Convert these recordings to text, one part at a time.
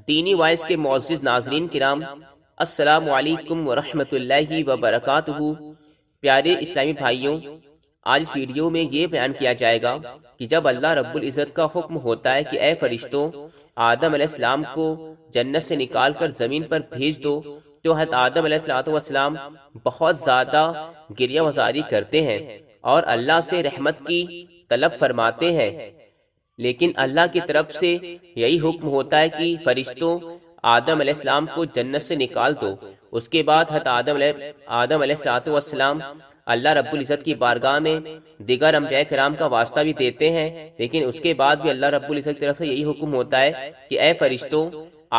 دینی وائس کے معزز ناظرین کرام، السلام علیکم ورحمۃ اللہ وبرکاتہ۔ پیارے اسلامی بھائیوں، آج اس ویڈیو میں یہ بیان کیا جائے گا کہ جب اللہ رب العزت کا حکم ہوتا ہے کہ اے فرشتوں، آدم علیہ السلام کو جنت سے نکال کر زمین پر بھیج دو، تو حضرت آدم علیہ السلام بہت زیادہ گریہ وزاری کرتے ہیں اور اللہ سے رحمت کی طلب فرماتے ہیں، لیکن اللہ کی طرف سے یہی حکم ہوتا ہے کہ فرشتوں آدم علیہ السلام کو جنت سے نکال دو۔ اس کے بعد حضرت آدم علیہ السلام اللہ رب العزت کی بارگاہ میں دیگر انبیاء کرام کا واسطہ بھی دیتے ہیں، لیکن اس کے بعد بھی اللہ رب العزت کی طرف سے یہی حکم ہوتا ہے کہ اے فرشتوں،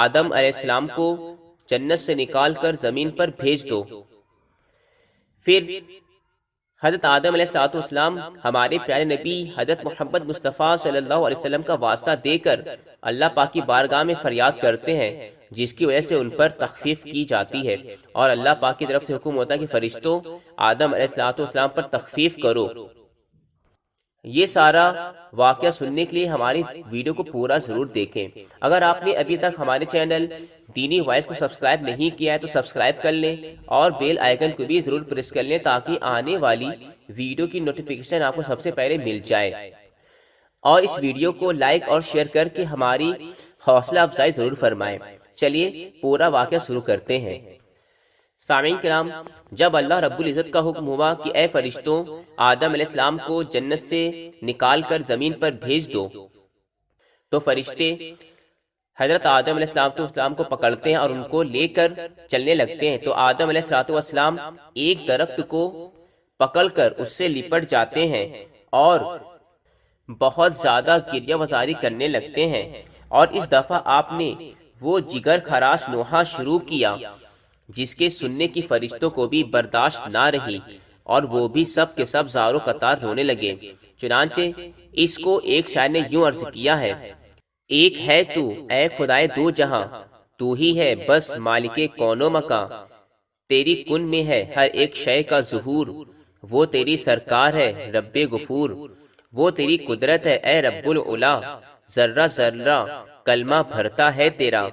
آدم علیہ السلام کو جنت سے نکال کر زمین پر بھیج دو۔ پھر حضرت آدم علیہ السلام ہمارے پیارے نبی حضرت محمد مصطفیٰ صلی اللہ علیہ وسلم کا واسطہ دے کر اللہ پاک کی بارگاہ میں فریاد کرتے ہیں، جس کی وجہ سے ان پر تخفیف کی جاتی ہے، اور اللہ پاک کی طرف سے حکم ہوتا ہے کہ فرشتوں آدم علیہ السلام پر تخفیف کرو۔ یہ سارا واقعہ سننے کے لیے ہماری ویڈیو کو پورا ضرور دیکھیں۔ اگر آپ نے ابھی تک ہمارے چینل دینی وائس کو سبسکرائب نہیں کیا ہے تو سبسکرائب کر لیں اور بیل آئیکن کو بھی ضرور پریس کر لیں تاکہ آنے والی ویڈیو کی نوٹیفیکیشن آپ کو سب سے پہلے مل جائے، اور اس ویڈیو کو لائک اور شیئر کر کے ہماری حوصلہ افزائی ضرور فرمائیں۔ چلیے پورا واقعہ شروع کرتے ہیں۔ سامعین کرام، جب اللہ رب العزت کا حکم ہوا کہ اے فرشتوں، آدم علیہ السلام کو جنت سے نکال کر زمین پر بھیج دو، تو فرشتے حضرت آدم علیہ السلام کو پکڑتے ہیں اور ان کو لے کر چلنے لگتے ہیں۔ تو آدم علیہ السلام ایک درخت کو پکڑ کر اس سے لپٹ جاتے ہیں اور بہت زیادہ گریہ وزاری کرنے لگتے ہیں، اور اس دفعہ آپ نے وہ جگر خراش نوحہ شروع کیا جس کے سننے کی فرشتوں کو بھی برداشت نہ رہی، اور وہ بھی سب کے سب زاروں قطار رونے لگے۔ چنانچہ اس کو ایک شاعر نے یوں عرض کیا ہے: ایک ہے تو اے خدائے دو جہاں، تو ہی ہے بس مالک کون و مکاں، تیری کن میں ہے ہر ایک شے کا ظہور، وہ تیری سرکار ہے رب غفور، وہ تیری قدرت ہے اے رب العلا، ذرہ ذرہ کلمہ بھرتا ہے تیرا،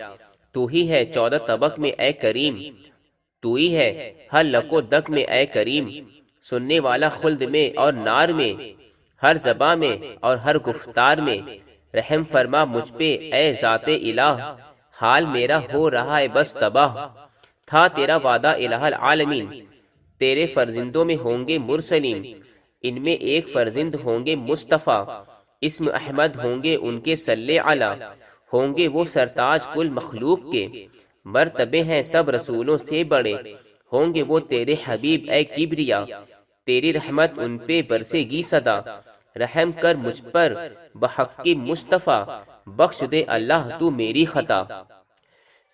تو ہی ہے 14 طبق میں اے کریم، تو ہی ہے ہر لک و دک میں اے کریم، سننے والا خلد میں اور نار میں، ہر زباں میں اور ہر گفتار میں، رحم فرما مجھ پہ اے ذات الہ، حال میرا ہو رہا ہے بس تباہ، تھا تیرا وعدہ الہ العالمین، تیرے فرزندوں میں ہوں گے مرسلین، ان میں ایک فرزند ہوں گے مصطفیٰ، اسم احمد ہوں گے ان کے صلی علی، ہوں گے وہ سرتاج کل مخلوق کے، مرتبے ہیں سب رسولوں سے بڑے، ہوں گے وہ تیرے حبیب اے کبریا، تیری رحمت ان پہ برسے گی صدا، رحم کر مجھ پر بحق مصطفیٰ، بخش دے اللہ تو میری خطا۔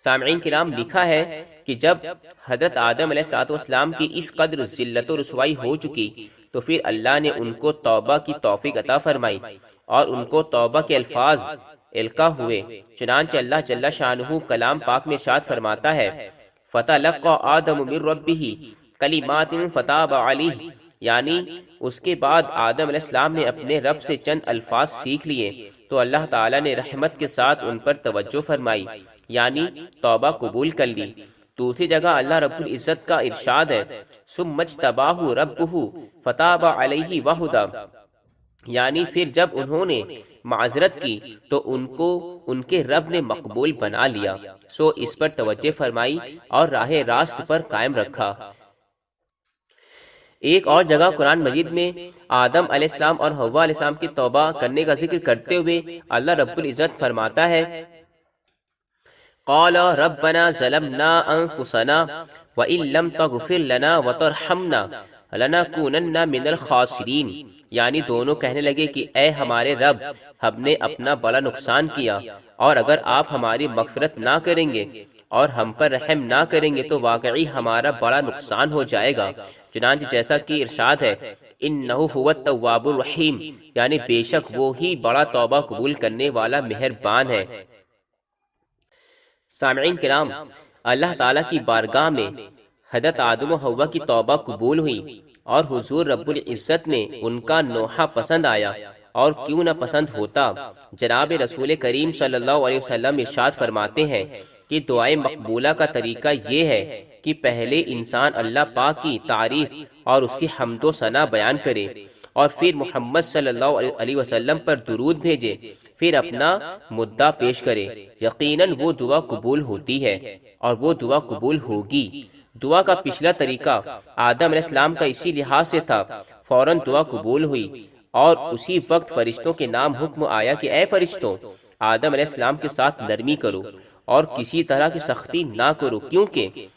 سامعین کرام، لکھا ہے کہ جب حضرت آدم علیہ السلام کی اس قدر ذلت و رسوائی ہو چکی تو پھر اللہ نے ان کو توبہ کی توفیق عطا فرمائی اور ان کو توبہ کے الفاظ القا ہوئے۔ چنانچہ اللہ جل شانہ کلام پاک میں ارشاد فرماتا ہے: فَتَلَقَّى آدَمُ مِن رَبِّهِ كَلِمَاتٍ فَتَابَ عَلَيْهِ، یعنی اس کے بعد آدم علیہ السلام نے اپنے رب سے چند الفاظ سیکھ لیے تو اللہ تعالیٰ نے رحمت کے ساتھ ان پر توجہ فرمائی، یعنی توبہ قبول کر لی۔ دوسری جگہ اللہ رب العزت کا ارشاد ہے: ثُمَّ اجْتَبَاهُ رَبُّهُ فَتَابَ عَلَيْهِ وَهَدَىٰ، یعنی پھر جب انہوں نے معذرت کی تو ان کو ان کے رب نے مقبول بنا لیا، سو اس پر توجہ فرمائی اور راہ راست پر قائم رکھا۔ ایک اور جگہ قرآن مجید میں آدم علیہ السلام اور حوا علیہ السلام کی توبہ کرنے کا ذکر کرتے ہوئے اللہ رب العزت فرماتا ہے: قال ربنا ظلمنا انفسنا وان لم تغفر لنا وترحمنا لنکونن من الخاسرین، یعنی دونوں کہنے لگے کہ اے ہمارے رب، ہم نے اپنا بڑا نقصان کیا، اور اگر آپ ہماری مغفرت نہ کریں گے اور ہم پر رحم نہ کریں گے تو واقعی ہمارا بڑا نقصان ہو جائے گا۔ چنانچہ جیسا کہ ارشاد ہے: انہ هو التواب الرحیم، یعنی بے شک وہ ہی بڑا توبہ قبول کرنے والا مہربان ہے۔ سامعین کرام، اللہ تعالیٰ کی بارگاہ میں حضرت آدم و حوا کی توبہ قبول ہوئی اور حضور رب العزت نے ان کا نوحہ پسند آیا اور کیوں نہ پسند ہوتا۔ جناب رسول کریم صلی اللہ علیہ وسلم ارشاد فرماتے ہیں کہ دعائے مقبولہ کا طریقہ یہ ہے کہ پہلے انسان اللہ پاک کی تعریف اور اس کی حمد و ثنا بیان کرے اور پھر محمد صلی اللہ علیہ وسلم پر درود بھیجے، پھر اپنا مدعا پیش کرے۔ یقیناً وہ دعا قبول ہوتی ہے اور وہ دعا قبول ہوگی۔ دعا کا پچھلا طریقہ آدم علیہ السلام کا اسی لحاظ سے تھا، فوراً دعا قبول ہوئی اور اسی وقت فرشتوں کے نام حکم آیا کہ اے فرشتوں، آدم علیہ السلام کے ساتھ نرمی کرو اور کسی طرح کی سختی نہ کرو، کیونکہ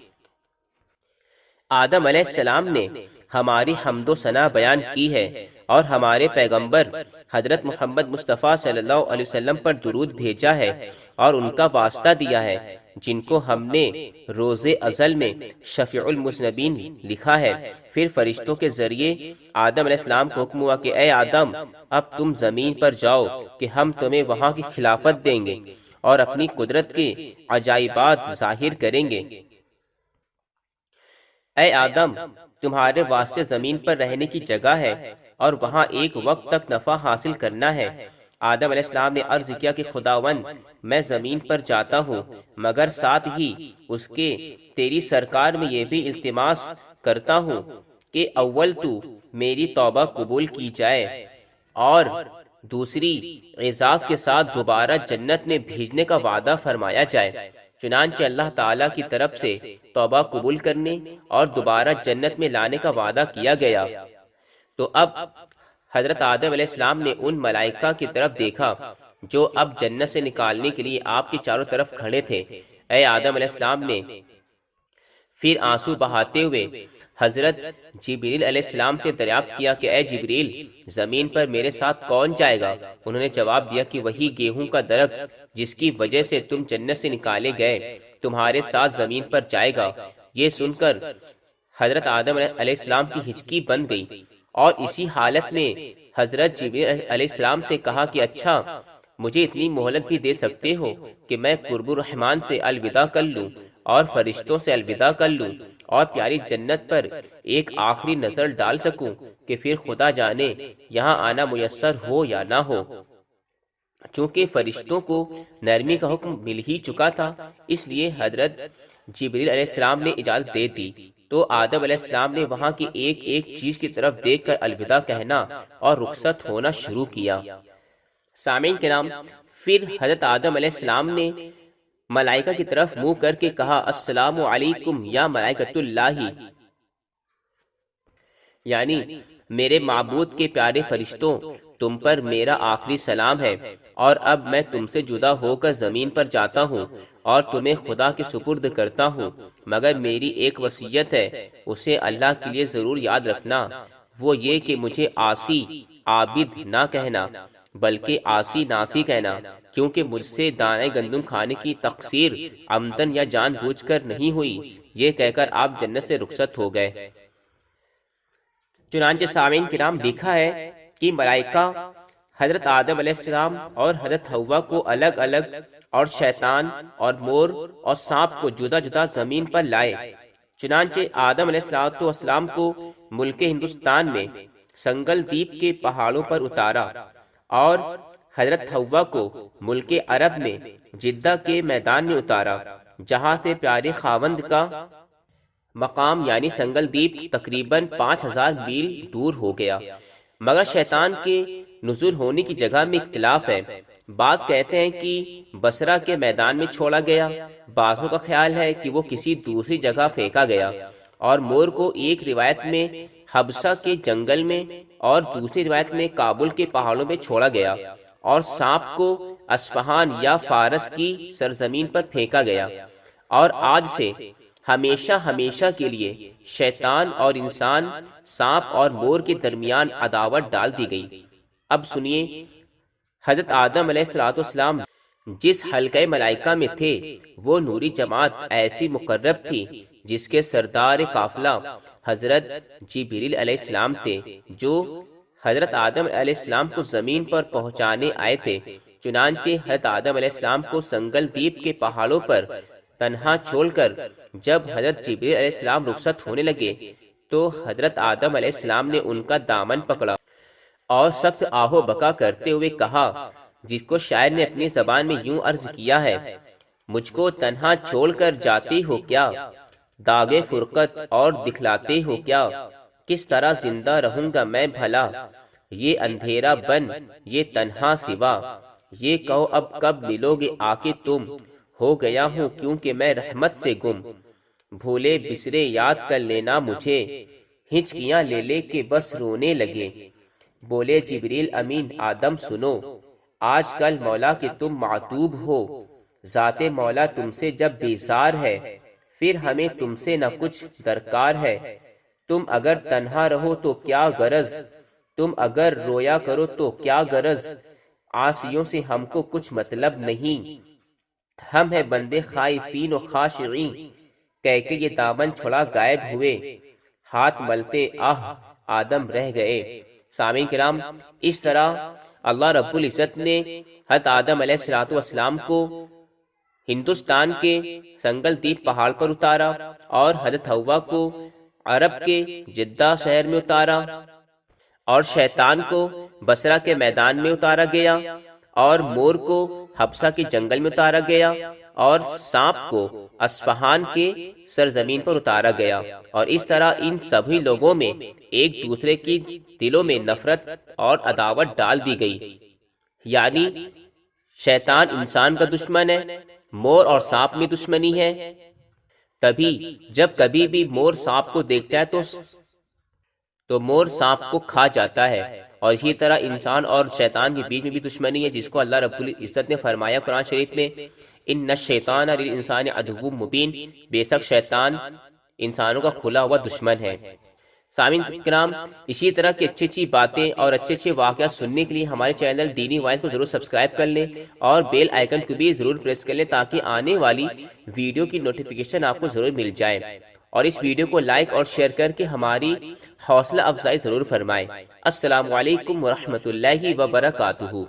آدم علیہ السلام نے ہماری حمد و ثنا بیان کی ہے اور ہمارے پیغمبر حضرت محمد مصطفیٰ صلی اللہ علیہ وسلم پر درود بھیجا ہے اور ان کا واسطہ دیا ہے، جن کو ہم نے روز ازل میں شفیع المذنبین لکھا ہے۔ پھر فرشتوں کے ذریعے آدم علیہ السلام کو حکم ہوا کہ اے آدم، اب تم زمین پر جاؤ کہ ہم تمہیں وہاں کی خلافت دیں گے اور اپنی قدرت کے عجائبات ظاہر کریں گے۔ اے آدم، تمہارے واسطے زمین پر رہنے کی جگہ ہے اور وہاں ایک وقت تک نفع حاصل کرنا ہے۔ آدم علیہ السلام نے عرض کیا کہ خداوند، میں زمین پر جاتا ہوں، مگر ساتھ ہی اس کے تیری سرکار میں یہ بھی التماس کرتا ہوں کہ اول تو میری توبہ قبول کی جائے اور دوسری اعزاز کے ساتھ دوبارہ جنت میں بھیجنے کا وعدہ فرمایا جائے۔ چنانچہ اللہ تعالیٰ کی طرف سے توبہ قبول کرنے اور دوبارہ جنت میں لانے کا وعدہ کیا گیا۔ تو اب حضرت آدم علیہ السلام نے ان ملائکہ کی طرف دیکھا جو اب جنت سے نکالنے کے لیے آپ کی چاروں طرف کھڑے تھے۔ اے آدم علیہ السلام نے پھر آنسو بہاتے ہوئے حضرت جبریل علیہ السلام سے دریافت کیا کہ اے جبریل، زمین پر میرے ساتھ کون جائے گا؟ انہوں نے جواب دیا کہ وہی گیہوں کا درخت جس کی وجہ سے تم جنت سے نکالے گئے تمہارے ساتھ زمین پر جائے گا۔ یہ سن کر حضرت آدم علیہ السلام کی ہچکی بند گئی اور اسی حالت میں حضرت جبریل علیہ السلام سے کہا کہ اچھا، مجھے اتنی مہلت بھی دے سکتے ہو کہ میں قرب الرحمن سے الوداع کر لوں اور فرشتوں سے الوداع کر لوں اور پیاری جنت پر ایک آخری نظر ڈال سکوں کہ پھر خدا جانے یہاں آنا میسر ہو یا نہ ہو۔ چونکہ فرشتوں کو نرمی کا حکم مل ہی چکا تھا، اس لیے حضرت جبریل علیہ السلام نے اجازت دے دی۔ تو آدم علیہ السلام نے وہاں کی ایک ایک چیز کی طرف دیکھ کر الوداع کہنا اور رخصت ہونا شروع کیا۔ سامعین کرام، پھر حضرت آدم علیہ السلام نے ملائکہ کی طرف منہ کر کے کہا السلام علیکم یا ملائکۃ اللہ، یعنی میرے معبود کے پیارے فرشتوں، تم پر میرا آخری سلام ہے اور اب میں تم سے جدا ہو کر زمین پر جاتا ہوں اور تمہیں خدا کے سپرد کرتا ہوں، مگر میری ایک وصیت ہے، اسے اللہ کے لیے ضرور یاد رکھنا، وہ یہ کہ مجھے عاصی عابد نہ کہنا بلکہ عاصی ناسی کہنا، کیونکہ مجھ سے دانے گندم کھانے کی تقصیر عمدن یا جان بوجھ کر نہیں ہوئی۔ یہ کہہ کر آپ جنت سے رخصت ہو گئے۔ چنانچہ سامعین کرام، لکھا ہے کہ ملائکہ حضرت آدم علیہ السلام اور حضرت حوا کو الگ الگ اور شیطان اور مور اور سانپ کو جدا جدا زمین پر لائے۔ چنانچہ آدم علیہ السلام کو ملک ہندوستان میں سنگل دیپ کے پہاڑوں پر اتارا اور حضرت حوا کو ملک عرب میں جدہ کے میدان میں اتارا، جہاں سے پیارے خاوند کا مقام یعنی سنگل دیپ تقریباً 5000 میل دور ہو گیا۔ مگر شیطان کے نزول ہونے کی جگہ میں اختلاف ہے، بعض کہتے ہیں کہ بصرہ کے میدان میں چھوڑا گیا، بعضوں کا خیال ہے کہ وہ کسی دوسری جگہ پھینکا گیا، اور مور کو ایک روایت میں حبشہ کے جنگل میں اور دوسری روایت میں کابل کے پہاڑوں میں چھوڑا گیا، اور سانپ کو اصفہان یا فارس کی سرزمین پر پھینکا گیا، اور آج سے ہمیشہ ہمیشہ کے لیے شیطان اور انسان، سانپ اور مور کے درمیان عداوت ڈال دی گئی۔ اب سنیے، حضرت آدم علیہ السلام جس حلقہ ملائکہ میں تھے وہ نوری جماعت ایسی مقرب تھی جس کے سردار قافلہ حضرت جبریل علیہ السلام تھے، جو حضرت آدم علیہ السلام کو زمین پر پہنچانے آئے تھے۔ چنانچہ حضرت آدم علیہ السلام کو سنگل دیپ کے پہاڑوں پر تنہا چھوڑ کر جب حضرت جبریل علیہ السلام رخصت ہونے لگے تو حضرت آدم علیہ السلام نے ان کا دامن پکڑا اور سخت آہو بکا کرتے ہوئے کہا، جس کو شاعر نے اپنی زبان میں یوں عرض کیا ہے، مجھ کو تنہا چھوڑ کر جاتے ہو کیا، داغے فرقت اور دکھلاتے ہو کیا، کس طرح زندہ رہوں گا میں بھلا، یہ اندھیرا بن یہ تنہا سوا، یہ کہو اب کب ملو گے آ کے تم، ہو گیا ہوں کیونکہ میں رحمت سے گم، بھولے بسرے یاد کر لینا مجھے، ہچکیاں لے لے کے بس رونے لگے، بولے جبریل امین آدم سنو، آج کل مولا کے تم معتوب ہو، ذات مولا تم سے جب بیزار ہے، پھر ہمیں تم سے نہ کچھ درکار ہے، تم اگر تنہا رہو تو کیا غرض، تم اگر رویا کرو تو کیا غرض، عاصیوں سے ہم کو کچھ مطلب نہیں، ہم ہیں بندے خائفین و خاشعین، کہہ کے یہ دامن چھڑا غائب ہوئے، ہاتھ ملتے آدم رہ گئے۔ سامعین کرام، اس طرح اللہ رب العزت نے حضرت آدم علیہ السلام کو ہندوستان کے سنگل دیپ پہاڑ پر اتارا اور حضرت حوا کو عرب کے جدہ شہر میں اتارا، اور شیطان کو بصرہ کے میدان میں اتارا گیا، اور مور کو حبشہ کے جنگل میں اتارا گیا، اور سانپ کو اصفہان کے سرزمین پر اتارا گیا، اور اس طرح ان سبھی لوگوں میں ایک دوسرے کی دلوں میں نفرت اور عداوت ڈال دی گئی، یعنی شیطان انسان کا دشمن ہے، مور اور سانپ میں دشمنی ہے، تبھی جب کبھی بھی مور سانپ کو دیکھتا ہے تو مور سانپ کو کھا جاتا ہے، اور اسی طرح انسان اور شیطان کے بیچ میں بھی دشمنی ہے، جس کو اللہ رب العزت نے فرمایا قرآن شریف میں، ان الشیطان للانسان عدو مبین، بے شک شیطان انسانوں کا کھلا ہوا دشمن ہے۔ سامعین کرام، اسی طرح کی اچھی اچھی باتیں اور اچھے اچھے واقعات سننے کے لیے ہمارے چینل دینی وائس کو ضرور سبسکرائب کر لیں، اور بیل آئیکن کو بھی ضرور پریس کر لیں تاکہ آنے والی ویڈیو کی نوٹیفیکیشن آپ کو ضرور مل جائے، اور اس ویڈیو کو لائک اور شیئر کر کے ہماری حوصلہ افزائی ضرور فرمائیں۔ السلام علیکم ورحمۃ اللہ وبرکاتہ۔